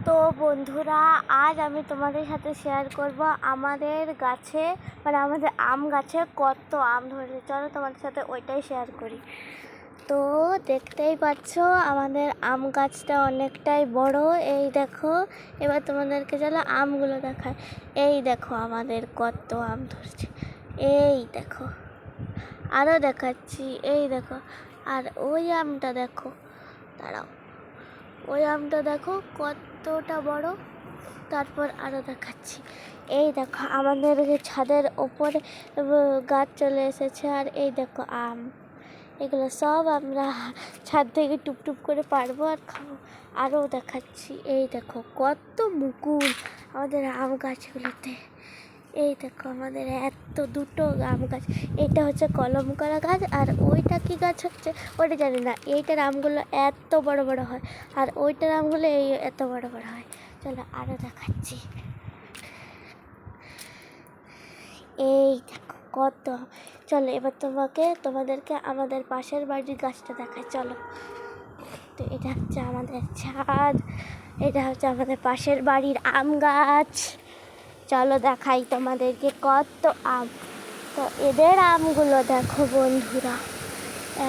তো বন্ধুরা, আজ আমি তোমাদের সাথে শেয়ার করব আমাদের গাছে, মানে আমাদের আম গাছে কত আম ধরেছে। চলো তোমাদের সাথে ওইটাই শেয়ার করি। তো দেখতেই পাচ্ছ আমাদের আম গাছটা অনেকটাই বড়। এই দেখো, এবার তোমাদেরকে চলো আমগুলো দেখায়। এই দেখো আমাদের কত আম ধরছে, এই দেখো। আরও দেখাচ্ছি, এই দেখো। আর ওই আমটা দেখো, দাঁড়াও, ওই আমটা দেখো কতটা বড়। তারপর আরও দেখাচ্ছি, এই দেখো আমাদের ছাদের ওপরে গাছ চলে এসেছে। আর এই দেখো আম, এগুলো সব আমরা ছাদ থেকে টুপটুপ করে পারবো আর খাবো। আরও দেখাচ্ছি, এই দেখো কত মুকুল আমাদের আম গাছগুলোতে। এই দেখো আমাদের দুটো আম গাছ। এটা হচ্ছে কলম করা গাছ, আর ওইটা কি গাছ হচ্ছে ওইটা জানি না। এইটার আমগুলো এত বড় বড় হয়, আর ওইটার আমগুলো এত বড় বড় হয়। চলো আরও দেখাচ্ছি, এই দেখো কত। চলো এবার তোমাদেরকে আমাদের পাশের বাড়ির গাছটা দেখায়, চলো। তো এটা হচ্ছে আমাদের ছাদ, এটা হচ্ছে আমাদের পাশের বাড়ির আম গাছ। চলো দেখাই তোমাদেরকে কত আম। তো এদের আমগুলো দেখো বন্ধুরা,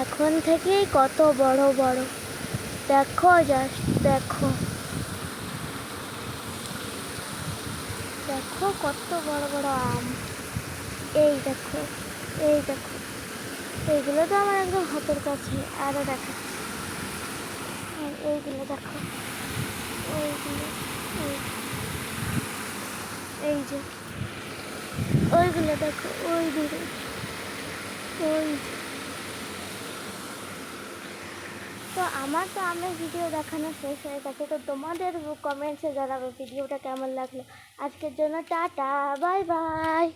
এখন থেকেই কত বড় বড়। দেখো, জাস্ট দেখো, দেখো কত বড় বড় আম। এই দেখো, এই দেখো, এইগুলো তো আমার একদম হাতের কাছে। আরও দেখাচ্ছি, এইগুলো দেখো, ওইগুলো, এই যে ওইগুলো দেখো, ওই দূরে, ওই। তো আমার তো আমের ভিডিও দেখানো শেষ হয়ে গেছে। তো তোমাদের কমেন্টসে জানাবে ভিডিওটা কেমন লাগলো। আজকের জন্য টাটা, বাই বাই।